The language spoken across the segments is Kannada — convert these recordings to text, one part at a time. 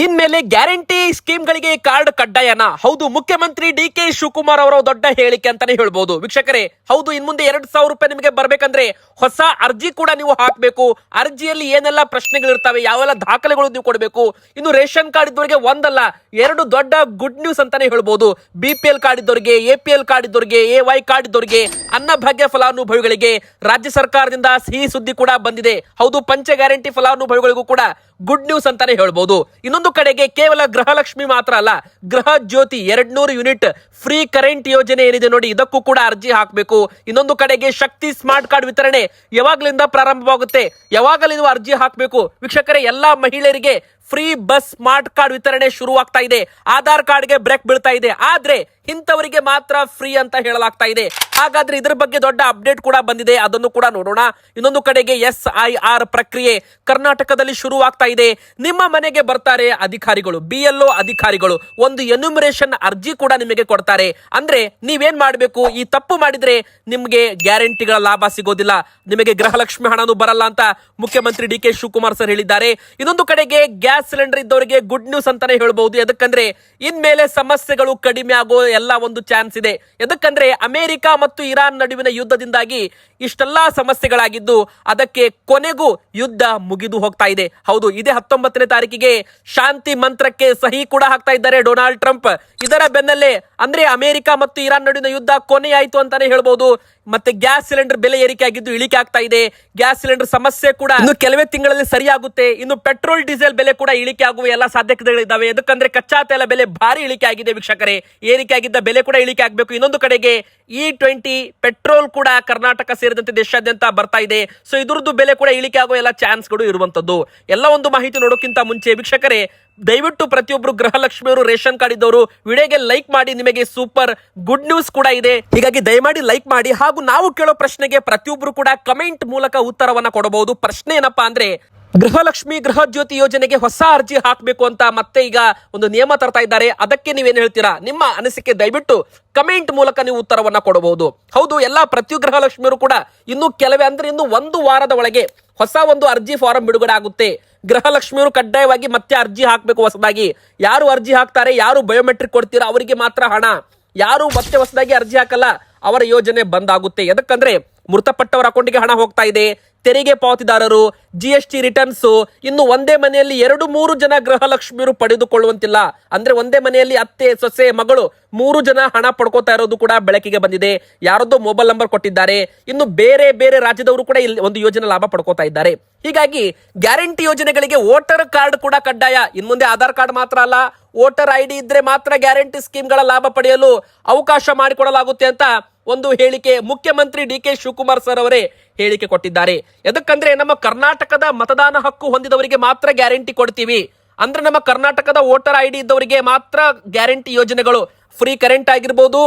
ಇನ್ಮೇಲೆ ಗ್ಯಾರಂಟಿ ಸ್ಕೀಮ್ಗಳಿಗೆ ಕಾರ್ಡ್ ಕಡ್ಡಾಯನ? ಹೌದು, ಮುಖ್ಯಮಂತ್ರಿ ಡಿ.ಕೆ. ಶಿವಕುಮಾರ್ ಅವರ ದೊಡ್ಡ ಹೇಳಿಕೆ ಅಂತಾನೆ ಹೇಳ್ಬಹುದು ವೀಕ್ಷಕರೇ. ಹೌದು, ಇನ್ ಮುಂದೆ 2,000 ರೂಪಾಯಿ ನಿಮಗೆ ಬರ್ಬೇಕಂದ್ರೆ ಹೊಸ ಅರ್ಜಿ ಕೂಡ ನೀವು ಹಾಕಬೇಕು. ಅರ್ಜಿಯಲ್ಲಿ ಏನೆಲ್ಲ ಪ್ರಶ್ನೆಗಳಿರ್ತವೆ, ಯಾವೆಲ್ಲ ದಾಖಲೆಗಳು ನೀವು ಕೊಡಬೇಕು. ಇನ್ನು ರೇಷನ್ ಕಾರ್ಡ್ ಇದ್ದವರಿಗೆ ಒಂದಲ್ಲ 2 ದೊಡ್ಡ ಗುಡ್ ನ್ಯೂಸ್ ಅಂತಾನೆ ಹೇಳ್ಬಹುದು. BPL ಕಾರ್ಡ್ ಇದ್ದವರಿಗೆ, APL ಕಾರ್ಡ್ ಇದ್ದವರಿಗೆ, AY ಕಾರ್ಡ್ ಇದ್ದವರಿಗೆ, ಅನ್ನಭಾಗ್ಯ ಫಲಾನುಭವಿಗಳಿಗೆ ರಾಜ್ಯ ಸರ್ಕಾರದಿಂದ ಸಿಹಿ ಸುದ್ದಿ ಕೂಡ ಬಂದಿದೆ. ಹೌದು, ಪಂಚ ಗ್ಯಾರಂಟಿ ಫಲಾನುಭವಿಗಳಿಗೂ ಕೂಡ ಗುಡ್ ನ್ಯೂಸ್ ಅಂತಾನೆ ಹೇಳ್ಬಹುದು. ಇನ್ನೊಂದು ಕಡೆಗೆ ಕೇವಲ ಗೃಹಲಕ್ಷ್ಮಿ ಮಾತ್ರ ಅಲ್ಲ, ಗೃಹ ಜ್ಯೋತಿ 200 ಯೂನಿಟ್ ಫ್ರೀ ಕರೆಂಟ್ ಯೋಜನೆ ಏನಿದೆ ನೋಡಿ, ಇದಕ್ಕೂ ಕೂಡ ಅರ್ಜಿ ಹಾಕಬೇಕು. ಇನ್ನೊಂದು ಕಡೆಗೆ ಶಕ್ತಿ ಸ್ಮಾರ್ಟ್ ಕಾರ್ಡ್ ವಿತರಣೆ ಯಾವಾಗಲಿಂದ ಪ್ರಾರಂಭವಾಗುತ್ತೆ, ಯಾವಾಗಲೂ ನೀವು ಅರ್ಜಿ ಹಾಕಬೇಕು ವೀಕ್ಷಕರೇ. ಎಲ್ಲಾ ಮಹಿಳೆಯರಿಗೆ ಫ್ರೀ ಬಸ್ ಸ್ಮಾರ್ಟ್ ಕಾರ್ಡ್ ವಿತರಣೆ ಶುರುವಾಗ್ತಾ ಇದೆ. ಆಧಾರ್ ಕಾರ್ಡ್ಗೆ ಬ್ರೇಕ್ ಬೀಳ್ತಾ ಇದೆ, ಆದ್ರೆ ಇಂಥವರಿಗೆ ಮಾತ್ರ ಫ್ರೀ ಅಂತ ಹೇಳಲಾಗ್ತಾ ಇದೆ. ಹಾಗಾದ್ರೆ ಇದರ ಬಗ್ಗೆ ದೊಡ್ಡ ಅಪ್ಡೇಟ್ ಕೂಡ ಬಂದಿದೆ, ಅದನ್ನು ಕೂಡ ನೋಡೋಣ. ಇನ್ನೊಂದು ಕಡೆಗೆ SIR ಪ್ರಕ್ರಿಯೆ ಕರ್ನಾಟಕದಲ್ಲಿ ಶುರುವಾಗ್ತಾ ಇದೆ. ನಿಮ್ಮ ಮನೆಗೆ ಬರ್ತಾರೆ ಅಧಿಕಾರಿಗಳು, BLO ಅಧಿಕಾರಿಗಳು, ಒಂದು ಎನ್ಯುಮರೇಷನ್ ಅರ್ಜಿ ಕೂಡ ನಿಮಗೆ ಕೊಡ್ತಾರೆ. ಅಂದ್ರೆ ನೀವೇನ್ ಮಾಡಬೇಕು, ಈ ತಪ್ಪು ಮಾಡಿದ್ರೆ ನಿಮ್ಗೆ ಗ್ಯಾರಂಟಿಗಳ ಲಾಭ ಸಿಗೋದಿಲ್ಲ, ನಿಮಗೆ ಗೃಹಲಕ್ಷ್ಮಿ ಹಣನೂ ಬರಲ್ಲ ಅಂತ ಮುಖ್ಯಮಂತ್ರಿ ಡಿ.ಕೆ. ಶಿವಕುಮಾರ್ ಸರ್ ಹೇಳಿದ್ದಾರೆ. ಇನ್ನೊಂದು ಕಡೆಗೆ ಗ್ಯಾಸ್ ಸಿಲಿಂಡರ್ ಇದ್ದವರಿಗೆ ಗುಡ್ ನ್ಯೂಸ್ ಅಂತಾನೆ ಹೇಳ್ಬಹುದು. ಯಾಕಂದ್ರೆ ಇನ್ಮೇಲೆ ಸಮಸ್ಯೆಗಳು ಕಡಿಮೆ ಆಗೋ ಎಲ್ಲ ಒಂದು ಚಾನ್ಸ್ ಇದೆ. ಯಾಕಂದ್ರೆ ಅಮೆರಿಕ ಮತ್ತು ಇರಾನ್ ನಡುವಿನ ಯುದ್ಧದಿಂದಾಗಿ ಇಷ್ಟೆಲ್ಲಾ ಸಮಸ್ಯೆಗಳಾಗಿದ್ದು, ಅದಕ್ಕೆ ಕೊನೆಗೂ ಯುದ್ಧ ಮುಗಿದು ಹೋಗ್ತಾ ಇದೆ. ಹೌದು, ಇದೇ 19ನೇ ತಾರೀಕಿಗೆ ಶಾಂತಿ ಮಂತ್ರಕ್ಕೆ ಸಹಿ ಕೂಡ ಹಾಕ್ತಾ ಇದ್ದಾರೆ ಡೊನಾಲ್ಡ್ ಟ್ರಂಪ್. ಇದರ ಬೆನ್ನಲ್ಲೇ ಅಂದ್ರೆ ಅಮೆರಿಕ ಮತ್ತು ಇರಾನ್ ನಡುವಿನ ಯುದ್ಧ ಕೊನೆಯಾಯಿತು ಅಂತಾನೆ ಹೇಳ್ಬಹುದು. ಮತ್ತೆ ಗ್ಯಾಸ್ ಸಿಲಿಂಡರ್ ಬೆಲೆ ಏರಿಕೆ ಆಗಿದ್ದು ಇಳಿಕೆ ಆಗ್ತಾ ಇದೆ. ಗ್ಯಾಸ್ ಸಿಲಿಂಡರ್ ಸಮಸ್ಯೆ ಕೂಡ ಇನ್ನು ಕೆಲವೇ ತಿಂಗಳಲ್ಲಿ ಸರಿಯಾಗುತ್ತೆ. ಇನ್ನು ಪೆಟ್ರೋಲ್ ಡೀಸೆಲ್ ಬೆಲೆ ಕೂಡ ಇಳಿಕೆ ಆಗುವ ಎಲ್ಲ ಸಾಧ್ಯತೆಗಳಿದ್ದಾವೆ. ಯಾಕಂದ್ರೆ ಕಚ್ಚಾ ತೈಲ ಬೆಲೆ ಭಾರಿ ಇಳಿಕೆ ಆಗಿದೆ ವೀಕ್ಷಕರೇ. ಏರಿಕೆ ಆಗಿದ್ದ ಬೆಲೆ ಕೂಡ ಇಳಿಕೆ ಆಗಬೇಕು. ಇನ್ನೊಂದು ಕಡೆಗೆ E20 ಪೆಟ್ರೋಲ್ ಕೂಡ ಕರ್ನಾಟಕ ಸೇರಿದಂತೆ ದೇಶಾದ್ಯಂತ ಬರ್ತಾ ಇದೆ. ಸೊ ಇದ್ರದ್ದು ಬೆಲೆ ಕೂಡ ಇಳಿಕೆ ಆಗುವ ಎಲ್ಲ ಚಾನ್ಸ್ಗಳು ಇರುವಂತದ್ದು. ಎಲ್ಲ ಒಂದು ಮಾಹಿತಿ ನೋಡೋಕ್ಕಿಂತ ಮುಂಚೆ ವೀಕ್ಷಕರೇ, ದಯವಿಟ್ಟು ಪ್ರತಿಯೊಬ್ಬರು ಗೃಹಲಕ್ಷ್ಮಿಯವರು ರೇಷನ್ ಕಾರ್ಡ್ ಇದ್ದವರು ವಿಡಿಯೋಗೆ ಲೈಕ್ ಮಾಡಿ, ನಿಮಗೆ ಸೂಪರ್ ಗುಡ್ ನ್ಯೂಸ್ ಕೂಡ ಇದೆ. ಹೀಗಾಗಿ ದಯಮಾಡಿ ಲೈಕ್ ಮಾಡಿ. ಹಾಗೂ ನಾವು ಕೇಳೋ ಪ್ರಶ್ನೆಗೆ ಪ್ರತಿಯೊಬ್ಬರು ಕೂಡ ಕಮೆಂಟ್ ಮೂಲಕ ಉತ್ತರವನ್ನ ಕೊಡಬಹುದು. ಪ್ರಶ್ನೆ ಏನಪ್ಪಾ ಅಂದ್ರೆ, ಗೃಹಲಕ್ಷ್ಮಿ ಗೃಹ ಜ್ಯೋತಿ ಯೋಜನೆಗೆ ಹೊಸ ಅರ್ಜಿ ಹಾಕಬೇಕು ಅಂತ ಮತ್ತೆ ಈಗ ಒಂದು ನಿಯಮ ತರ್ತಾ ಇದ್ದಾರೆ. ಅದಕ್ಕೆ ನೀವೇನ್ ಹೇಳ್ತೀರಾ? ನಿಮ್ಮ ಅನಿಸಿಕೆ ದಯವಿಟ್ಟು ಕಮೆಂಟ್ ಮೂಲಕ ನೀವು ಉತ್ತರವನ್ನ ಕೊಡಬಹುದು. ಹೌದು, ಎಲ್ಲಾ ಪ್ರತಿ ಗೃಹಲಕ್ಷ್ಮಿಯರು ಕೂಡ ಇನ್ನು ಕೆಲವೇ ಅಂದ್ರೆ ಇನ್ನು 1 ವಾರದ ಒಳಗೆ ಹೊಸ ಒಂದು ಅರ್ಜಿ ಫಾರಂ ಬಿಡುಗಡೆ ಆಗುತ್ತೆ. ಗೃಹಲಕ್ಷ್ಮಿಯವರು ಕಡ್ಡಾಯವಾಗಿ ಮತ್ತೆ ಅರ್ಜಿ ಹಾಕಬೇಕು ಹೊಸದಾಗಿ. ಯಾರು ಅರ್ಜಿ ಹಾಕ್ತಾರೆ, ಯಾರು ಬಯೋಮೆಟ್ರಿಕ್ ಕೊಡ್ತೀರಾ ಅವರಿಗೆ ಮಾತ್ರ ಹಣ. ಯಾರು ಮತ್ತೆ ಹೊಸದಾಗಿ ಅರ್ಜಿ ಹಾಕಲ್ಲ ಅವರ ಯೋಜನೆ ಬಂದ್ ಆಗುತ್ತೆ. ಯಾಕಂದ್ರೆ ಮೃತಪಟ್ಟವರ ಅಕೌಂಟ್ಗೆ ಹಣ ಹೋಗ್ತಾ ಇದೆ. ತೆರಿಗೆ ಪಾವತಿದಾರರು, GST ರಿಟರ್ನ್ಸ್, ಇನ್ನು ಒಂದೇ ಮನೆಯಲ್ಲಿ 2-3 ಜನ ಗೃಹಲಕ್ಷ್ಮಿಯರು ಪಡೆದುಕೊಳ್ಳುವಂತಿಲ್ಲ. ಅಂದ್ರೆ ಒಂದೇ ಮನೆಯಲ್ಲಿ ಅತ್ತೆ, ಸೊಸೆ, ಮಗಳು 3 ಜನ ಹಣ ಪಡ್ಕೋತಾ ಇರೋದು ಕೂಡ ಬೆಳಕಿಗೆ ಬಂದಿದೆ. ಯಾರದ್ದೋ ಮೊಬೈಲ್ ನಂಬರ್ ಕೊಟ್ಟಿದ್ದಾರೆ. ಇನ್ನು ಬೇರೆ ಬೇರೆ ರಾಜ್ಯದವರು ಕೂಡ ಇಲ್ಲಿ ಒಂದು ಯೋಜನೆ ಲಾಭ ಪಡ್ಕೋತಾ ಇದ್ದಾರೆ. ಹೀಗಾಗಿ ಗ್ಯಾರಂಟಿ ಯೋಜನೆಗಳಿಗೆ ವೋಟರ್ ಕಾರ್ಡ್ ಕೂಡ ಕಡ್ಡಾಯ. ಇನ್ ಮುಂದೆ ಆಧಾರ್ ಕಾರ್ಡ್ ಮಾತ್ರ ಅಲ್ಲ, ವೋಟರ್ ID ಇದ್ರೆ ಮಾತ್ರ ಗ್ಯಾರಂಟಿ ಸ್ಕೀಮ್ಗಳ ಲಾಭ ಪಡೆಯಲು ಅವಕಾಶ ಮಾಡಿಕೊಡಲಾಗುತ್ತೆ ಅಂತ ಒಂದು ಹೇಳಿಕೆ ಮುಖ್ಯಮಂತ್ರಿ ಡಿ.ಕೆ. ಶಿವಕುಮಾರ್ ಸರ್ ಅವರೇ ಹೇಳಿಕೆ ಕೊಟ್ಟಿದ್ದಾರೆ. ಯಾಕಂದ್ರೆ ನಮ್ಮ ಕರ್ನಾಟಕದ ಮತದಾನ ಹಕ್ಕು ಹೊಂದಿದವರಿಗೆ ಮಾತ್ರ ಗ್ಯಾರಂಟಿ ಕೊಡ್ತೀವಿ. ಅಂದ್ರೆ ನಮ್ಮ ಕರ್ನಾಟಕದ ವೋಟರ್ ID ಇದ್ದವರಿಗೆ ಮಾತ್ರ ಗ್ಯಾರಂಟಿ ಯೋಜನೆಗಳು. ಫ್ರೀ ಕರೆಂಟ್ ಆಗಿರ್ಬೋದು,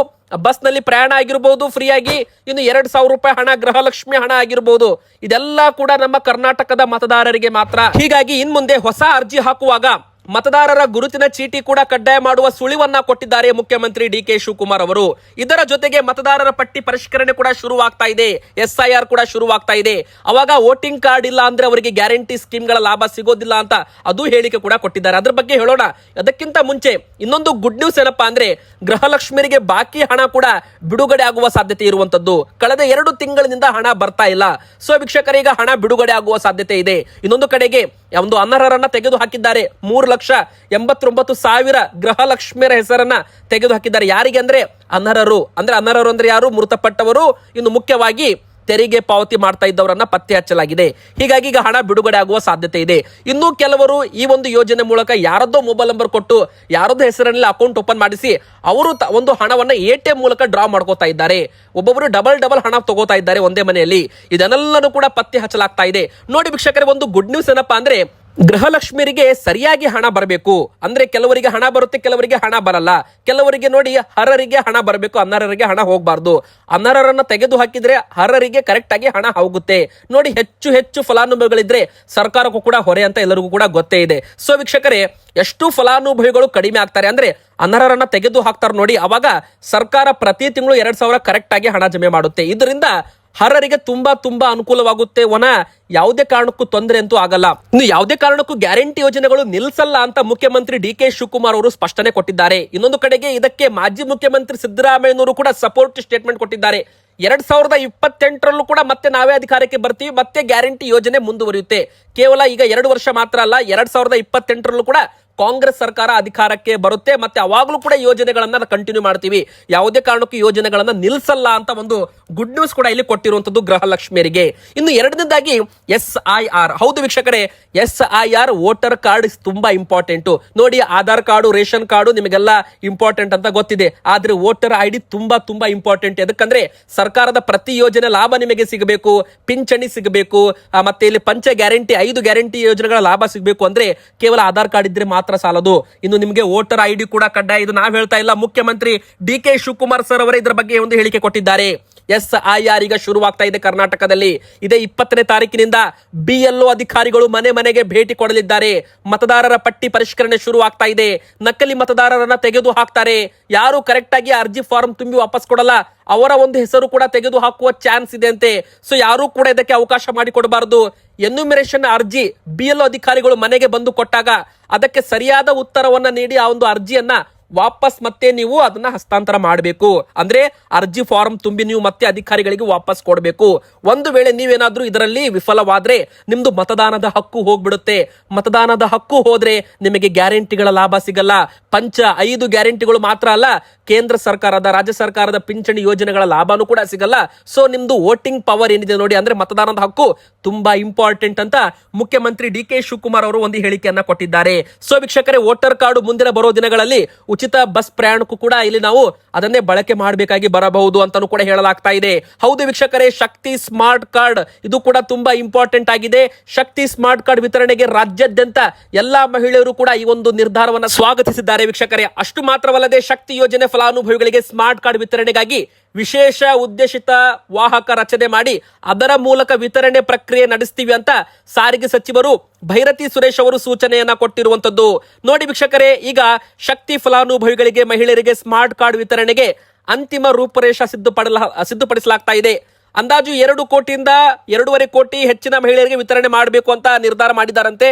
ಬಸ್ ನಲ್ಲಿ ಪ್ರಯಾಣ ಆಗಿರ್ಬೋದು ಫ್ರೀ ಆಗಿ, ಇನ್ನು 2,000 ರೂಪಾಯಿ ಹಣ ಗೃಹಲಕ್ಷ್ಮಿ ಹಣ ಆಗಿರ್ಬೋದು, ಇದೆಲ್ಲ ಕೂಡ ನಮ್ಮ ಕರ್ನಾಟಕದ ಮತದಾರರಿಗೆ ಮಾತ್ರ. ಹೀಗಾಗಿ ಇನ್ ಮುಂದೆ ಹೊಸ ಅರ್ಜಿ ಹಾಕುವಾಗ ಮತದಾರರ ಗುರುತಿನ ಚೀಟಿ ಕೂಡ ಕಡ್ಡಾಯ ಮಾಡುವ ಸುಳಿವನ್ನ ಕೊಟ್ಟಿದ್ದಾರೆ ಮುಖ್ಯಮಂತ್ರಿ ಡಿ.ಕೆ. ಶಿವಕುಮಾರ್ ಅವರು. ಇದರ ಜೊತೆಗೆ ಮತದಾರರ ಪಟ್ಟಿ ಪರಿಷ್ಕರಣೆ ಕೂಡ ಶುರುವಾಗ್ತಾ ಇದೆ. SIR ಕೂಡ ಶುರುವಾಗ್ತಾ ಇದೆ. ಅವಾಗ ವೋಟಿಂಗ್ ಕಾರ್ಡ್ ಇಲ್ಲ ಅಂದ್ರೆ ಅವರಿಗೆ ಗ್ಯಾರಂಟಿ ಸ್ಕೀಮ್ಗಳ ಲಾಭ ಸಿಗೋದಿಲ್ಲ ಅಂತ ಅದು ಹೇಳಿಕೆ ಕೂಡ ಕೊಟ್ಟಿದ್ದಾರೆ. ಅದ್ರ ಬಗ್ಗೆ ಹೇಳೋಣ. ಅದಕ್ಕಿಂತ ಮುಂಚೆ ಇನ್ನೊಂದು ಗುಡ್ ನ್ಯೂಸ್ ಏನಪ್ಪಾ ಅಂದ್ರೆ, ಗೃಹಲಕ್ಷ್ಮಿಯರಿಗೆ ಬಾಕಿ ಹಣ ಕೂಡ ಬಿಡುಗಡೆ ಆಗುವ ಸಾಧ್ಯತೆ ಇರುವಂತದ್ದು. ಕಳೆದ 2 ತಿಂಗಳಿನಿಂದ ಹಣ ಬರ್ತಾ ಇಲ್ಲ. ಸೊ ವೀಕ್ಷಕರೀಗ ಹಣ ಬಿಡುಗಡೆ ಆಗುವ ಸಾಧ್ಯತೆ ಇದೆ. ಇನ್ನೊಂದು ಕಡೆಗೆ ಒಂದು ಅನರ್ಹರನ್ನ ತೆಗೆದು ಹಾಕಿದ್ದಾರೆ. 3,89,000 ಗೃಹಲಕ್ಷ್ಮಿಯರ ಹೆಸರನ್ನ ತೆಗೆದು ಹಾಕಿದ್ದಾರೆ. ಯಾರಿಗೆ ಅಂದ್ರೆ ಅನರ್ಹರು. ಅನರ್ಹರು ಅಂದ್ರೆ ಯಾರು? ಮೃತಪಟ್ಟವರು. ಇನ್ನು ಮುಖ್ಯವಾಗಿ ತೆರಿಗೆ ಪಾವತಿ ಮಾಡ್ತಾ ಇದ್ದವರನ್ನ ಪತ್ತೆ ಹಚ್ಚಲಾಗಿದೆ. ಹೀಗಾಗಿ ಈಗ ಹಣ ಬಿಡುಗಡೆ ಆಗುವ ಸಾಧ್ಯತೆ ಇದೆ. ಇನ್ನು ಕೆಲವರು ಈ ಒಂದು ಯೋಜನೆ ಮೂಲಕ ಯಾರದ್ದೋ ಮೊಬೈಲ್ ನಂಬರ್ ಕೊಟ್ಟು ಯಾರದ್ದೋ ಹೆಸರಿನಲ್ಲಿ ಅಕೌಂಟ್ ಓಪನ್ ಮಾಡಿಸಿ ಅವರು ಒಂದು ಹಣವನ್ನ ATM ಮೂಲಕ ಡ್ರಾ ಮಾಡ್ಕೋತಾ ಇದ್ದಾರೆ. ಒಬ್ಬೊಬ್ಬರು ಡಬಲ್ ಹಣ ತಗೋತಾ ಇದ್ದಾರೆ ಒಂದೇ ಮನೆಯಲ್ಲಿ. ಇದನ್ನೆಲ್ಲನೂ ಕೂಡ ಪತ್ತೆ ಹಚ್ಚಲಾಗ್ತಾ ಇದೆ. ನೋಡಿ ವೀಕ್ಷಕರೇ, ಒಂದು ಗುಡ್ ನ್ಯೂಸ್ ಏನಪ್ಪಾ ಅಂದ್ರೆ, ಗೃಹಲಕ್ಷ್ಮಿಯರಿಗೆ ಸರಿಯಾಗಿ ಹಣ ಬರಬೇಕು. ಅಂದ್ರೆ ಕೆಲವರಿಗೆ ಹಣ ಬರುತ್ತೆ, ಕೆಲವರಿಗೆ ಹಣ ಬರಲ್ಲ. ಕೆಲವರಿಗೆ ನೋಡಿ ಅರ್ಹರಿಗೆ ಹಣ ಬರಬೇಕು, ಅನರ್ಹರಿಗೆ ಹಣ ಹೋಗಬಾರ್ದು. ಅನರ್ಹರನ್ನ ತೆಗೆದು ಹಾಕಿದ್ರೆ ಅರ್ಹರಿಗೆ ಕರೆಕ್ಟ್ ಆಗಿ ಹಣ ಹೋಗುತ್ತೆ. ನೋಡಿ, ಹೆಚ್ಚು ಫಲಾನುಭವಿಗಳಿದ್ರೆ ಸರ್ಕಾರಕ್ಕೂ ಕೂಡ ಹೊರೆ ಅಂತ ಎಲ್ಲರಿಗೂ ಕೂಡ ಗೊತ್ತೇ ಇದೆ. ಸೊ ವೀಕ್ಷಕರೇ, ಎಷ್ಟು ಫಲಾನುಭವಿಗಳು ಕಡಿಮೆ ಆಗ್ತಾರೆ ಅಂದ್ರೆ ಅನರ್ಹರನ್ನ ತೆಗೆದು ಹಾಕ್ತಾರೆ ನೋಡಿ, ಅವಾಗ ಸರ್ಕಾರ ಪ್ರತಿ ತಿಂಗಳು 2,000 ಕರೆಕ್ಟ್ ಆಗಿ ಹಣ ಜಮೆ ಮಾಡುತ್ತೆ. ಇದರಿಂದ ಅರ್ಹರಿಗೆ ತುಂಬಾ ಅನುಕೂಲವಾಗುತ್ತೆ. ಯಾವುದೇ ಕಾರಣಕ್ಕೂ ತೊಂದರೆ ಅಂತೂ ಆಗಲ್ಲ. ಇನ್ನು ಯಾವುದೇ ಕಾರಣಕ್ಕೂ ಗ್ಯಾರಂಟಿ ಯೋಜನೆಗಳು ನಿಲ್ಸಲ್ಲ ಅಂತ ಮುಖ್ಯಮಂತ್ರಿ ಡಿ.ಕೆ. ಶಿವಕುಮಾರ್ ಅವರು ಸ್ಪಷ್ಟನೆ ಕೊಟ್ಟಿದ್ದಾರೆ. ಇನ್ನೊಂದು ಕಡೆಗೆ ಇದಕ್ಕೆ ಮಾಜಿ ಮುಖ್ಯಮಂತ್ರಿ ಸಿದ್ದರಾಮಯ್ಯನವರು ಕೂಡ ಸಪೋರ್ಟ್ ಸ್ಟೇಟ್ಮೆಂಟ್ ಕೊಟ್ಟಿದ್ದಾರೆ. 2028ರಲ್ಲೂ ಕೂಡ ಮತ್ತೆ ನಾವೇ ಅಧಿಕಾರಕ್ಕೆ ಬರ್ತೀವಿ, ಮತ್ತೆ ಗ್ಯಾರಂಟಿ ಯೋಜನೆ ಮುಂದುವರಿಯುತ್ತೆ. ಕೇವಲ ಈಗ 2 ವರ್ಷ ಮಾತ್ರ ಅಲ್ಲ, 2028ರಲ್ಲೂ ಕೂಡ ಕಾಂಗ್ರೆಸ್ ಸರ್ಕಾರ ಅಧಿಕಾರಕ್ಕೆ ಬರುತ್ತೆ, ಮತ್ತೆ ಅವಾಗಲೂ ಕೂಡ ಯೋಜನೆಗಳನ್ನ ಕಂಟಿನ್ಯೂ ಮಾಡ್ತೀವಿ, ಯಾವುದೇ ಕಾರಣಕ್ಕೂ ಯೋಜನೆಗಳನ್ನ ನಿಲ್ಸಲ್ಲ ಅಂತ ಒಂದು ಗುಡ್ ನ್ಯೂಸ್ ಕೂಡ ಇಲ್ಲಿ ಕೊಟ್ಟಿರುವಂತದ್ದು ಗೃಹಲಕ್ಷ್ಮಿಯರಿಗೆ. ಇನ್ನು ಎರಡನೇದಾಗಿ SIR. ಹೌದು ವೀಕ್ಷಕರೇ, SIR ವೋಟರ್ ಕಾರ್ಡ್ ತುಂಬಾ ಇಂಪಾರ್ಟೆಂಟ್. ನೋಡಿ, ಆಧಾರ್ ಕಾರ್ಡು, ರೇಷನ್ ಕಾರ್ಡು ನಿಮಗೆಲ್ಲ ಇಂಪಾರ್ಟೆಂಟ್ ಅಂತ ಗೊತ್ತಿದೆ, ಆದ್ರೆ ವೋಟರ್ ID ತುಂಬಾ ಇಂಪಾರ್ಟೆಂಟ್. ಯಾಕಂದ್ರೆ ಸರ್ಕಾರದ ಪ್ರತಿ ಯೋಜನೆ ಲಾಭ ನಿಮಗೆ ಸಿಗಬೇಕು, ಪಿಂಚಣಿ ಸಿಗಬೇಕು, ಮತ್ತೆ ಇಲ್ಲಿ ಪಂಚ ಗ್ಯಾರಂಟಿ 5 ಗ್ಯಾರಂಟಿ ಯೋಜನೆಗಳ ಲಾಭ ಸಿಗಬೇಕು ಅಂದ್ರೆ ಕೇವಲ ಆಧಾರ್ ಕಾರ್ಡ್ ಇದ್ರೆ ಮಾತ್ರ ಸಾಲದು. ಇನ್ನು ನಿಮಗೆ ವೋಟರ್ ID ಕೂಡ ಕಡ್ಡಾಯ. ಇದು ನಾವು ಹೇಳ್ತಾ ಇಲ್ಲ, ಮುಖ್ಯಮಂತ್ರಿ ಡಿ.ಕೆ. ಶಿವಕುಮಾರ್ ಸರ್ ಅವರೇ ಇದರ ಬಗ್ಗೆ ಒಂದು ಹೇಳಿಕೆ ಕೊಟ್ಟಿದ್ದಾರೆ. SIR ಈಗ ಶುರುವಾಗ್ತಾ ಇದೆ ಕರ್ನಾಟಕದಲ್ಲಿ. ಇದೇ 20ನೇ ತಾರೀಕಿನಿಂದ BLO ಅಧಿಕಾರಿಗಳು ಮನೆಗೆ ಭೇಟಿ ಕೊಡಲಿದ್ದಾರೆ. ಮತದಾರರ ಪಟ್ಟಿ ಪರಿಷ್ಕರಣೆ ಶುರುವಾಗ್ತಾ ಇದೆ. ನಕಲಿ ಮತದಾರರನ್ನ ತೆಗೆದು ಹಾಕ್ತಾರೆ. ಯಾರು ಕರೆಕ್ಟ್ ಆಗಿ ಅರ್ಜಿ ಫಾರ್ಮ್ ತುಂಬಿ ವಾಪಸ್ ಕೊಡಲ್ಲ, ಅವರ ಒಂದು ಹೆಸರು ಕೂಡ ತೆಗೆದು ಹಾಕುವ ಚಾನ್ಸ್ ಇದೆ ಅಂತೆ. ಸೊ ಯಾರು ಕೂಡ ಇದಕ್ಕೆ ಅವಕಾಶ ಮಾಡಿಕೊಡಬಾರದು. ಎನ್ಯುಮರೇಷನ್ ಅರ್ಜಿ BLO ಅಧಿಕಾರಿಗಳು ಮನೆಗೆ ಬಂದು ಕೊಟ್ಟಾಗ ಅದಕ್ಕೆ ಸರಿಯಾದ ಉತ್ತರವನ್ನ ನೀಡಿ ಆ ಒಂದು ಅರ್ಜಿಯನ್ನ ವಾಪಸ್ ಮತ್ತೆ ನೀವು ಅದನ್ನ ಹಸ್ತಾಂತರ ಮಾಡಬೇಕು. ಅಂದ್ರೆ ಅರ್ಜಿ ಫಾರ್ಮ್ ತುಂಬಿ ನೀವು ಮತ್ತೆ ಅಧಿಕಾರಿಗಳಿಗೆ ವಾಪಸ್ ಕೊಡಬೇಕು. ಒಂದು ವೇಳೆ ನೀವೇನಾದ್ರೂ ಇದರಲ್ಲಿ ವಿಫಲವಾದ್ರೆ ನಿಮ್ದು ಮತದಾನದ ಹಕ್ಕು ಹೋಗ್ಬಿಡುತ್ತೆ. ಮತದಾನದ ಹಕ್ಕು ಹೋದ್ರೆ ನಿಮಗೆ ಗ್ಯಾರಂಟಿಗಳ ಲಾಭ ಸಿಗಲ್ಲ. ಪಂಚ 5 ಗ್ಯಾರಂಟಿಗಳು ಮಾತ್ರ ಅಲ್ಲ, ಕೇಂದ್ರ ಸರ್ಕಾರದ, ರಾಜ್ಯ ಸರ್ಕಾರದ ಪಿಂಚಣಿ ಯೋಜನೆಗಳ ಲಾಭನೂ ಕೂಡ ಸಿಗಲ್ಲ. ಸೊ ನಿಮ್ದು ವೋಟಿಂಗ್ ಪವರ್ ಏನಿದೆ ನೋಡಿ, ಅಂದ್ರೆ ಮತದಾನದ ಹಕ್ಕು ತುಂಬಾ ಇಂಪಾರ್ಟೆಂಟ್ ಅಂತ ಮುಖ್ಯಮಂತ್ರಿ ಡಿ.ಕೆ. ಶಿವಕುಮಾರ್ ಅವರು ಒಂದು ಹೇಳಿಕೆಯನ್ನ ಕೊಟ್ಟಿದ್ದಾರೆ. ಸೊ ವೀಕ್ಷಕರೇ, ವೋಟರ್ ಕಾರ್ಡ್ ಮುಂದಿನ ಬರೋ ದಿನಗಳಲ್ಲಿ ಉಚಿತ ಬಸ್ ಪ್ರಯಾಣಕ್ಕೂ ಕೂಡ ಇಲ್ಲಿ ನಾವು ಅದನ್ನೇ ಬಳಕೆ ಮಾಡಬೇಕಾಗಿ ಬರಬಹುದು ಅಂತಾನೂ ಕೂಡ ಹೇಳಲಾಗ್ತಾ ಇದೆ. ಹೌದು ವೀಕ್ಷಕರೇ, ಶಕ್ತಿ ಸ್ಮಾರ್ಟ್ ಕಾರ್ಡ್ ಇದು ಕೂಡ ತುಂಬಾ ಇಂಪಾರ್ಟೆಂಟ್ ಆಗಿದೆ. ಶಕ್ತಿ ಸ್ಮಾರ್ಟ್ ಕಾರ್ಡ್ ವಿತರಣೆಗೆ ರಾಜ್ಯಾದ್ಯಂತ ಎಲ್ಲಾ ಮಹಿಳೆಯರು ಕೂಡ ಈ ಒಂದು ನಿರ್ಧಾರವನ್ನು ಸ್ವಾಗತಿಸಿದ್ದಾರೆ ವೀಕ್ಷಕರೇ. ಅಷ್ಟು ಮಾತ್ರವಲ್ಲದೆ ಶಕ್ತಿ ಯೋಜನೆ ಫಲಾನುಭವಿಗಳಿಗೆ ಸ್ಮಾರ್ಟ್ ಕಾರ್ಡ್ ವಿತರಣೆಗಾಗಿ ವಿಶೇಷ ಉದ್ದೇಶಿತ ವಾಹಕ ರಚನೆ ಮಾಡಿ ಅದರ ಮೂಲಕ ವಿತರಣೆ ಪ್ರಕ್ರಿಯೆ ನಡೆಸ್ತೀವಿ ಅಂತ ಸಾರಿಗೆ ಸಚಿವರು ಭೈರತಿ ಸುರೇಶ್ ಅವರು ಸೂಚನೆಯನ್ನ ಕೊಟ್ಟಿರುವಂತದ್ದು. ನೋಡಿ ವೀಕ್ಷಕರೇ, ಈಗ ಶಕ್ತಿ ಫಲಾನುಭವಿಗಳಿಗೆ, ಮಹಿಳೆಯರಿಗೆ ಸ್ಮಾರ್ಟ್ ಕಾರ್ಡ್ ವಿತರಣೆಗೆ ಅಂತಿಮ ರೂಪರೇಷ ಸಿದ್ಧಪಡಿಸಲಾಗ್ತಾ ಇದೆ. ಅಂದಾಜು 2 ಕೋಟಿಯಿಂದ 2.5 ಕೋಟಿ ಹೆಚ್ಚಿನ ಮಹಿಳೆಯರಿಗೆ ವಿತರಣೆ ಮಾಡಬೇಕು ಅಂತ ನಿರ್ಧಾರ ಮಾಡಿದ್ದಾರಂತೆ.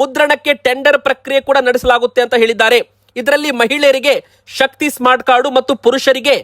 ಮುದ್ರಣಕ್ಕೆ ಟೆಂಡರ್ ಪ್ರಕ್ರಿಯೆ ಕೂಡ ನಡೆಸಲಾಗುತ್ತೆ ಅಂತ ಹೇಳಿದ್ದಾರೆ. ಇದರಲ್ಲಿ ಮಹಿಳೆಯರಿಗೆ ಶಕ್ತಿ ಸ್ಮಾರ್ಟ್ ಕಾರ್ಡು ಮತ್ತು ಪುರುಷರಿಗೆ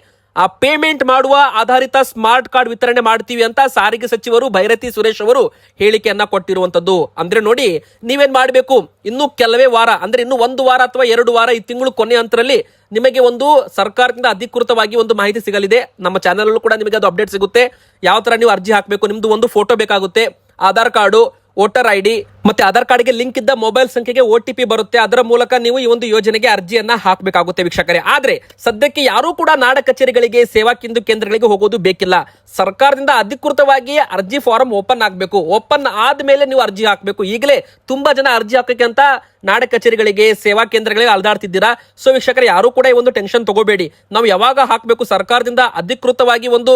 ಪೇಮೆಂಟ್ ಮಾಡುವ ಆಧಾರಿತ ಸ್ಮಾರ್ಟ್ ಕಾರ್ಡ್ ವಿತರಣೆ ಮಾಡ್ತೀವಿ ಅಂತ ಸಾರಿಗೆ ಸಚಿವರು ಭೈರತಿ ಸುರೇಶ್ ಅವರು ಹೇಳಿಕೆಯನ್ನ ಕೊಟ್ಟಿರುವಂತದ್ದು. ಅಂದ್ರೆ ನೋಡಿ, ನೀವೇನ್ ಮಾಡಬೇಕು, ಇನ್ನು ಕೆಲವೇ ವಾರ, ಅಂದ್ರೆ ಇನ್ನು 1 ವಾರ ಅಥವಾ 2 ವಾರ, ಈ ತಿಂಗಳು ಕೊನೆ ಹಂತದಲ್ಲಿ ನಿಮಗೆ ಒಂದು ಸರ್ಕಾರದಿಂದ ಅಧಿಕೃತವಾಗಿ ಒಂದು ಮಾಹಿತಿ ಸಿಗಲಿದೆ. ನಮ್ಮ ಚಾನೆಲ್ ಅಲ್ಲೂ ಕೂಡ ನಿಮಗೆ ಅದು ಅಪ್ಡೇಟ್ ಸಿಗುತ್ತೆ. ಯಾವ ತರ ನೀವು ಅರ್ಜಿ ಹಾಕಬೇಕು, ನಿಮ್ದು ಒಂದು ಫೋಟೋ ಬೇಕಾಗುತ್ತೆ, ಆಧಾರ್ ಕಾರ್ಡು, ವೋಟರ್ ID ಮತ್ತೆ ಆಧಾರ್ ಕಾರ್ಡ್ಗೆ ಲಿಂಕ್ ಇದ್ದ ಮೊಬೈಲ್ ಸಂಖ್ಯೆಗೆ OTP ಬರುತ್ತೆ. ಅದರ ಮೂಲಕ ನೀವು ಈ ಒಂದು ಯೋಜನೆಗೆ ಅರ್ಜಿಯನ್ನ ಹಾಕಬೇಕಾಗುತ್ತೆ ವೀಕ್ಷಕರೇ. ಆದ್ರೆ ಸದ್ಯಕ್ಕೆ ಯಾರೂ ಕೂಡ ನಾಡ ಕಚೇರಿಗಳಿಗೆ, ಸೇವಾ ಕೇಂದ್ರಗಳಿಗೆ ಹೋಗೋದು ಬೇಕಿಲ್ಲ. ಸರ್ಕಾರದಿಂದ ಅಧಿಕೃತವಾಗಿ ಅರ್ಜಿ ಫಾರಂ ಓಪನ್ ಆಗಬೇಕು. ಓಪನ್ ಆದ್ಮೇಲೆ ನೀವು ಅರ್ಜಿ ಹಾಕಬೇಕು. ಈಗಲೇ ತುಂಬಾ ಜನ ಅರ್ಜಿ ಹಾಕಕ್ಕೆ ಅಂತ ನಾಡ ಕಚೇರಿಗಳಿಗೆ, ಸೇವಾ ಕೇಂದ್ರಗಳಿಗೆ ಅಲ್ದಾಡ್ತಿದ್ದೀರಾ. ಸೊ ವೀಕ್ಷಕರೇ, ಯಾರು ಕೂಡ ಈ ಒಂದು ಟೆನ್ಷನ್ ತಗೋಬೇಡಿ. ನಾವು ಯಾವಾಗ ಹಾಕಬೇಕು, ಸರ್ಕಾರದಿಂದ ಅಧಿಕೃತವಾಗಿ ಒಂದು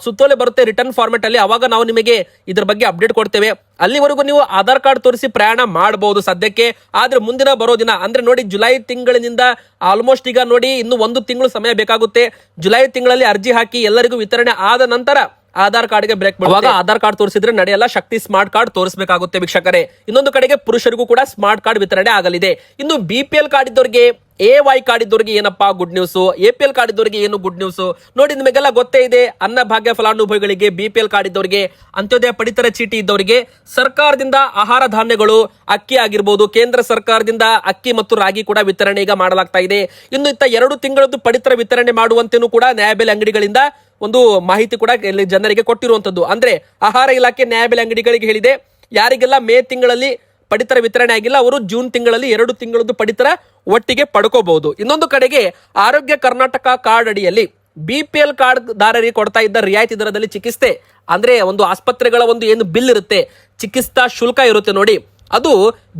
ಸುತ್ತೋಲೆ ಬರುತ್ತೆ ರಿಟರ್ನ್ ಫಾರ್ಮೆಟ್ ಅಲ್ಲಿ, ಅವಾಗ ನಾವು ನಿಮಗೆ ಇದ್ರ ಬಗ್ಗೆ ಅಪ್ಡೇಟ್ ಕೊಡ್ತೇವೆ. ಅಲ್ಲಿವರೆಗೂ ನೀವು ಆಧಾರ್ ಕಾರ್ಡ್ ತೋರಿಸಿ ಪ್ರಯಾಣ ಮಾಡಬಹುದು ಸದ್ಯಕ್ಕೆ. ಆದ್ರೆ ಮುಂದಿನ ಬರೋ ದಿನ, ಅಂದ್ರೆ ನೋಡಿ, ಜುಲೈ ತಿಂಗಳಿನಿಂದ ಆಲ್ಮೋಸ್ಟ್ ಈಗ ನೋಡಿ ಇನ್ನು 1 ತಿಂಗಳು ಸಮಯ ಬೇಕಾಗುತ್ತೆ. ಜುಲೈ ತಿಂಗಳಲ್ಲಿ ಅರ್ಜಿ ಹಾಕಿ ಎಲ್ಲರಿಗೂ ವಿತರಣೆ ಆದ ನಂತರ ಆಧಾರ್ ಕಾರ್ಡ್ಗೆ ಬ್ರೇಕ್ ಮಾಡುವಾಗ ಆಧಾರ್ ಕಾರ್ಡ್ ತೋರಿಸಿದ್ರೆ ನಡೆಯಲ್ಲ, ಶಕ್ತಿ ಸ್ಮಾರ್ಟ್ ಕಾರ್ಡ್ ತೋರಿಸಬೇಕಾಗುತ್ತೆ ವೀಕ್ಷಕರೇ. ಇನ್ನೊಂದು ಕಡೆಗೆ ಪುರುಷರಿಗೂ ಕೂಡ ಸ್ಮಾರ್ಟ್ ಕಾರ್ಡ್ ವಿತರಣೆ ಆಗಲಿದೆ. ಇನ್ನು BPL ಕಾರ್ಡ್ ಇದ್ದವರಿಗೆ, AY ಕಾರ್ಡ್ ಇದ್ದವರಿಗೆ ಏನಪ್ಪಾ ಗುಡ್ ನ್ಯೂಸ್, APL ಕಾರ್ಡ್ ಇದ್ದವರಿಗೆ ಏನು ಗುಡ್ ನ್ಯೂಸ್ ನೋಡಿ. ನಿಮಗೆಲ್ಲ ಗೊತ್ತೇ ಇದೆ, ಅನ್ನಭಾಗ್ಯ ಫಲಾನುಭವಿಗಳಿಗೆ, BPL ಕಾರ್ಡ್ ಇದ್ದವರಿಗೆ, ಅಂತ್ಯೋದಯ ಪಡಿತರ ಚೀಟಿ ಇದ್ದವರಿಗೆ ಸರ್ಕಾರದಿಂದ ಆಹಾರ ಧಾನ್ಯಗಳು, ಅಕ್ಕಿ ಆಗಿರ್ಬೋದು, ಕೇಂದ್ರ ಸರ್ಕಾರದಿಂದ ಅಕ್ಕಿ ಮತ್ತು ರಾಗಿ ಕೂಡ ವಿತರಣೆ ಈಗ ಮಾಡಲಾಗ್ತಾ ಇದೆ. ಇನ್ನು ಇತ್ತ 2 ತಿಂಗಳದ್ದು ಪಡಿತರ ವಿತರಣೆ ಮಾಡುವಂತೆನೂ ಕೂಡ ನ್ಯಾಯಬೆಲೆ ಅಂಗಡಿಗಳಿಂದ ಒಂದು ಮಾಹಿತಿ ಕೂಡ ಜನರಿಗೆ ಕೊಟ್ಟಿರುವಂತದ್ದು. ಅಂದ್ರೆ ಆಹಾರ ಇಲಾಖೆ ನ್ಯಾಯಬೆಲೆ ಅಂಗಡಿಗಳಿಗೆ ಹೇಳಿದೆ, ಯಾರಿಗೆಲ್ಲ ಮೇ ತಿಂಗಳಲ್ಲಿ ಪಡಿತರ ವಿತರಣೆ ಆಗಿಲ್ಲ ಅವರು ಜೂನ್ ತಿಂಗಳಲ್ಲಿ 2 ತಿಂಗಳದ್ದು ಪಡಿತರ ಒಟ್ಟಿಗೆ ಪಡ್ಕೋಬಹುದು. ಇನ್ನೊಂದು ಕಡೆಗೆ ಆರೋಗ್ಯ ಕರ್ನಾಟಕ ಕಾರ್ಡ್ ಅಡಿಯಲ್ಲಿ BPL ಕಾರ್ಡ್ ದಾರರಿಗೆ ಕೊಡ್ತಾ ಇದ್ದ ರಿಯಾಯಿತಿ ದರದಲ್ಲಿ ಚಿಕಿತ್ಸೆ, ಅಂದ್ರೆ ಒಂದು ಆಸ್ಪತ್ರೆಗಳ ಒಂದು ಏನು ಬಿಲ್ ಇರುತ್ತೆ, ಚಿಕಿತ್ಸಾ ಶುಲ್ಕ ಇರುತ್ತೆ ನೋಡಿ, ಅದು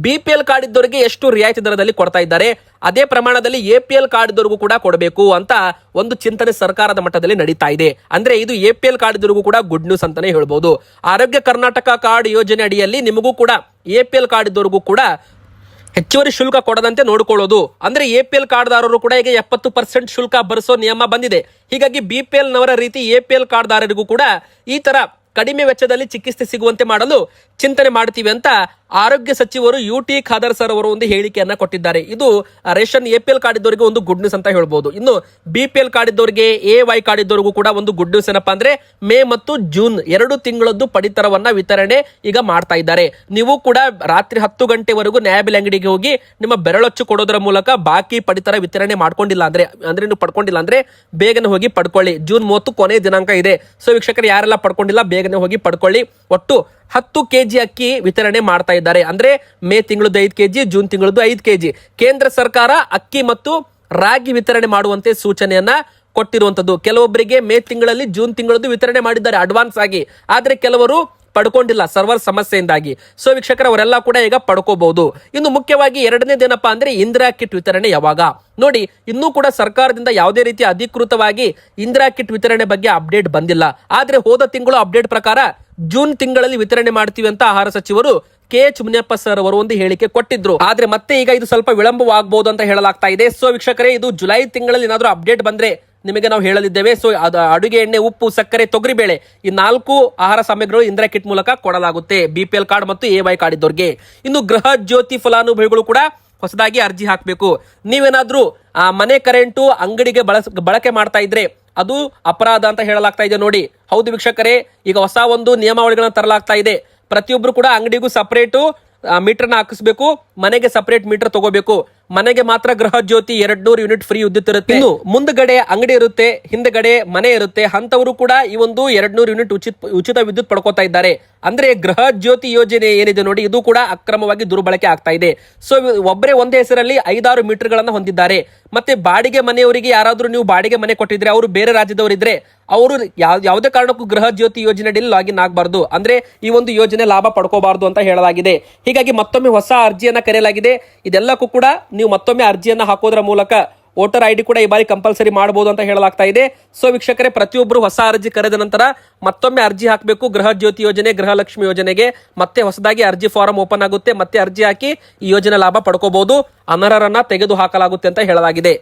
BPL ಕಾರ್ಡ್ ಇದ್ದವರಿಗೆ ಎಷ್ಟು ರಿಯಾಯಿತಿ ದರದಲ್ಲಿ ಕೊಡ್ತಾ ಇದ್ದಾರೆ, ಅದೇ ಪ್ರಮಾಣದಲ್ಲಿ APL ಕಾರ್ಡ್ ಇದ್ದವರಿಗೂ ಕೂಡ ಕೊಡಬೇಕು ಅಂತ ಒಂದು ಚಿಂತನೆ ಸರ್ಕಾರದ ಮಟ್ಟದಲ್ಲಿ ನಡೀತಾ ಇದೆ. ಅಂದ್ರೆ ಇದು APL ಕಾರ್ಡ್ ಇದ್ದವರಿಗೂ ಕೂಡ ಗುಡ್ ನ್ಯೂಸ್ ಅಂತಾನೆ ಹೇಳ್ಬೋದು. ಆರೋಗ್ಯ ಕರ್ನಾಟಕ ಕಾರ್ಡ್ ಯೋಜನೆ ಅಡಿಯಲ್ಲಿ ನಿಮಗೂ ಕೂಡ APL ಕಾರ್ಡ್ ಇದ್ದವರಿಗೂ ಕೂಡ ಹೆಚ್ಚುವರಿ ಶುಲ್ಕ ಕೊಡದಂತೆ ನೋಡಿಕೊಳ್ಳೋದು. ಅಂದ್ರೆ APL ಕಾರ್ಡ್ದಾರರು ಕೂಡ ಈಗ 70% ಶುಲ್ಕ ಭರಿಸೋ ನಿಯಮ ಬಂದಿದೆ. ಹೀಗಾಗಿ BPL ನವರ ರೀತಿ APL ಕಾರ್ಡ್ದಾರರಿಗೂ ಕೂಡ ಈ ತರ ಕಡಿಮೆ ವೆಚ್ಚದಲ್ಲಿ ಚಿಕಿತ್ಸೆ ಸಿಗುವಂತೆ ಮಾಡಲು ಚಿಂತನೆ ಮಾಡ್ತೀವಿ ಅಂತ ಆರೋಗ್ಯ ಸಚಿವರು UT ಖಾದರ್ ಸರ್ ಅವರು ಒಂದು ಹೇಳಿಕೆಯನ್ನ ಕೊಟ್ಟಿದ್ದಾರೆ. ಇದು ರೇಷನ್ APL ಕಾರ್ಡ್ ಇದ್ದವರಿಗೆ ಒಂದು ಗುಡ್ ನ್ಯೂಸ್ ಅಂತ ಹೇಳ್ಬೋದು. ಇನ್ನು BPL ಕಾರ್ಡ್ ಇದ್ದವರಿಗೆ AY ಕಾರ್ಡ್ ಇದ್ದವರಿಗೂ ಕೂಡ ಒಂದು ಗುಡ್ ನ್ಯೂಸ್ ಏನಪ್ಪಾ ಅಂದ್ರೆ ಮೇ ಮತ್ತು ಜೂನ್ 2 ತಿಂಗಳದ್ದು ಪಡಿತರವನ್ನ ವಿತರಣೆ ಈಗ ಮಾಡ್ತಾ ಇದ್ದಾರೆ. ನೀವು ಕೂಡ ರಾತ್ರಿ 10 ಗಂಟೆವರೆಗೂ ನ್ಯಾಯಬೆಲೆ ಅಂಗಡಿಗೆ ಹೋಗಿ ನಿಮ್ಮ ಬೆರಳಚ್ಚು ಕೊಡೋದರ ಮೂಲಕ ಬಾಕಿ ಪಡಿತರ ವಿತರಣೆ ಮಾಡ್ಕೊಂಡಿಲ್ಲ ಅಂದ್ರೆ ನೀವು ಪಡ್ಕೊಂಡಿಲ್ಲ ಅಂದ್ರೆ ಬೇಗನೆ ಹೋಗಿ ಪಡ್ಕೊಳ್ಳಿ. ಜೂನ್ 30 ಕೊನೆ ದಿನಾಂಕ ಇದೆ. ಸೊ ವೀಕ್ಷಕರು ಯಾರೆಲ್ಲ ಪಡ್ಕೊಂಡಿಲ್ಲ ಬೇಗನೆ ಹೋಗಿ ಪಡ್ಕೊಳ್ಳಿ. ಒಟ್ಟು 10 kg ಅಕ್ಕಿ ವಿತರಣೆ ಮಾಡ್ತಾ ಇದ್ದಾರೆ. ಅಂದ್ರೆ ಮೇ ತಿಂಗಳದ್ದು 5 kg, ಜೂನ್ ತಿಂಗಳದ್ದು 5 kg. ಕೇಂದ್ರ ಸರ್ಕಾರ ಅಕ್ಕಿ ಮತ್ತು ರಾಗಿ ವಿತರಣೆ ಮಾಡುವಂತೆ ಸೂಚನೆಯನ್ನ ಕೊಟ್ಟಿರುವಂತದ್ದು. ಕೆಲವೊಬ್ಬರಿಗೆ ಮೇ ತಿಂಗಳಲ್ಲಿ ಜೂನ್ ತಿಂಗಳದ್ದು ವಿತರಣೆ ಮಾಡಿದ್ದಾರೆ ಅಡ್ವಾನ್ಸ್ ಆಗಿ, ಆದ್ರೆ ಕೆಲವರು ಪಡ್ಕೊಂಡಿಲ್ಲ ಸರ್ವರ್ ಸಮಸ್ಯೆಯಿಂದಾಗಿ. ಸೊ ವೀಕ್ಷಕರ ಅವರೆಲ್ಲ ಕೂಡ ಈಗ ಪಡ್ಕೋಬಹುದು. ಇನ್ನು ಮುಖ್ಯವಾಗಿ ಎರಡನೇದೇನಪ್ಪಾ ಅಂದ್ರೆ ಇಂದಿರಾ ಕಿಟ್ ವಿತರಣೆ ಯಾವಾಗ ನೋಡಿ. ಇನ್ನೂ ಕೂಡ ಸರ್ಕಾರದಿಂದ ಯಾವುದೇ ರೀತಿ ಅಧಿಕೃತವಾಗಿ ಇಂದಿರಾ ಕಿಟ್ ವಿತರಣೆ ಬಗ್ಗೆ ಅಪ್ಡೇಟ್ ಬಂದಿಲ್ಲ. ಆದ್ರೆ ಹೋದ ತಿಂಗಳು ಅಪ್ಡೇಟ್ ಪ್ರಕಾರ ಜೂನ್ ತಿಂಗಳಲ್ಲಿ ವಿತರಣೆ ಮಾಡ್ತೀವಿ ಅಂತ ಆಹಾರ ಸಚಿವರು KH ಮುನಿಯಪ್ಪ ಸರ್ ಅವರು ಒಂದು ಹೇಳಿಕೆ ಕೊಟ್ಟಿದ್ರು. ಆದ್ರೆ ಮತ್ತೆ ಈಗ ಇದು ಸ್ವಲ್ಪ ವಿಳಂಬವಾಗಬಹುದು ಅಂತ ಹೇಳಲಾಗ್ತಾ ಇದೆ. ಸೊ ವೀಕ್ಷಕರೇ ಇದು ಜುಲೈ ತಿಂಗಳಲ್ಲಿ ಏನಾದ್ರೂ ಅಪ್ಡೇಟ್ ಬಂದ್ರೆ ನಿಮಗೆ ನಾವು ಹೇಳಲಿದ್ದೇವೆ. ಸೊ ಅಡುಗೆ ಎಣ್ಣೆ, ಉಪ್ಪು, ಸಕ್ಕರೆ, ತೊಗರಿಬೇಳೆ ಈ 4 ಆಹಾರ ಸಾಮಗ್ರಿಗಳು ಇಂದಿರಾ ಕಿಟ್ ಮೂಲಕ ಕೊಡಲಾಗುತ್ತೆ BPL ಕಾರ್ಡ್ ಮತ್ತು AY ಕಾರ್ಡ್ ಇದ್ದವ್ರಿಗೆ. ಇನ್ನು ಗೃಹ ಜ್ಯೋತಿ ಫಲಾನುಭವಿಗಳು ಕೂಡ ಹೊಸದಾಗಿ ಅರ್ಜಿ ಹಾಕಬೇಕು. ನೀವೇನಾದ್ರೂ ಮನೆ ಕರೆಂಟು ಅಂಗಡಿಗೆ ಬಳಕೆ ಮಾಡ್ತಾ ಇದ್ರೆ ಅದು ಅಪರಾಧ ಅಂತ ಹೇಳಲಾಗ್ತಾ ಇದೆ ನೋಡಿ. ಹೌದು ವೀಕ್ಷಕರೇ, ಈಗ ಹೊಸ ಒಂದು ನಿಯಮಾವಳಿಗಳನ್ನ ತರಲಾಗ್ತಾ ಇದೆ. ಪ್ರತಿಯೊಬ್ರು ಕೂಡ ಅಂಗಡಿಗೂ ಸಪರೇಟು ಮೀಟರ್ನ ಹಾಕಿಸ್ಬೇಕು, ಮನೆಗೆ ಸಪರೇಟ್ ಮೀಟರ್ ತಗೋಬೇಕು. ಮನೆಗೆ ಮಾತ್ರ ಗೃಹ ಜ್ಯೋತಿ 200 ಯೂನಿಟ್ ಫ್ರೀ ವಿದ್ಯುತ್ ಇರುತ್ತೆ. ಇನ್ನು ಮುಂದ್ಗಡೆ ಅಂಗಡಿ ಇರುತ್ತೆ, ಹಿಂದ್ಗಡೆ ಮನೆ ಇರುತ್ತೆ, ಅಂತವರು ಕೂಡ ಈ ಒಂದು 200 ಯೂನಿಟ್ ಉಚಿತ ವಿದ್ಯುತ್ ಪಡ್ಕೋತಾ ಇದ್ದಾರೆ. ಅಂದ್ರೆ ಗೃಹ ಜ್ಯೋತಿ ಯೋಜನೆ ಏನಿದೆ ನೋಡಿ, ಇದು ಕೂಡ ಅಕ್ರಮವಾಗಿ ದುರ್ಬಳಕೆ ಆಗ್ತಾ ಇದೆ. ಸೊ ಒಬ್ಬರೇ ಒಂದೇ ಹೆಸರಲ್ಲಿ 5-6 ಮೀಟರ್ ಗಳನ್ನ ಹೊಂದಿದ್ದಾರೆ. ಮತ್ತೆ ಬಾಡಿಗೆ ಮನೆಯವರಿಗೆ ಯಾರಾದ್ರೂ ನೀವು ಬಾಡಿಗೆ ಮನೆ ಕೊಟ್ಟಿದ್ರೆ, ಅವರು ಬೇರೆ ರಾಜ್ಯದವರಿದ್ರೆ ಅವರು ಯಾವುದೇ ಕಾರಣಕ್ಕೂ ಗೃಹ ಜ್ಯೋತಿ ಯೋಜನೆ ಅಡಿಯಲ್ಲಿ ಲಾಗಿನ್ ಆಗಬಾರ್ದು. ಅಂದ್ರೆ ಈ ಒಂದು ಯೋಜನೆ ಲಾಭ ಪಡ್ಕೋಬಾರ್ದು ಅಂತ ಹೇಳಲಾಗಿದೆ. ಹೀಗಾಗಿ ಮತ್ತೊಮ್ಮೆ ಹೊಸ ಅರ್ಜಿಯನ್ನ ಕರೆಯಲಾಗಿದೆ. ಇದೆಲ್ಲಕ್ಕೂ ಕೂಡ ನೀವು ಮತ್ತೊಮ್ಮೆ ಅರ್ಜಿಯನ್ನ ಹಾಕೋದ್ರ ಮೂಲಕ ವೋಟರ್ ID ಕೂಡ ಈ ಬಾರಿ ಕಂಪಲ್ಸರಿ ಮಾಡಬಹುದು ಅಂತ ಹೇಳಲಾಗ್ತಾ ಇದೆ. ಸೊ ವೀಕ್ಷಕರೇ, ಪ್ರತಿಯೊಬ್ಬರು ಹೊಸ ಅರ್ಜಿ ಕರೆದ ನಂತರ ಮತ್ತೊಮ್ಮೆ ಅರ್ಜಿ ಹಾಕಬೇಕು. ಗೃಹ ಜ್ಯೋತಿ ಯೋಜನೆ, ಗೃಹಲಕ್ಷ್ಮಿ ಯೋಜನೆಗೆ ಮತ್ತೆ ಹೊಸದಾಗಿ ಅರ್ಜಿ ಫಾರಂ ಓಪನ್ ಆಗುತ್ತೆ. ಮತ್ತೆ ಅರ್ಜಿ ಹಾಕಿ ಈ ಯೋಜನೆ ಲಾಭ ಪಡ್ಕೋಬಹುದು. ಅನರ್ಹರನ್ನ ತೆಗೆದು ಹಾಕಲಾಗುತ್ತೆ ಅಂತ ಹೇಳಲಾಗಿದೆ.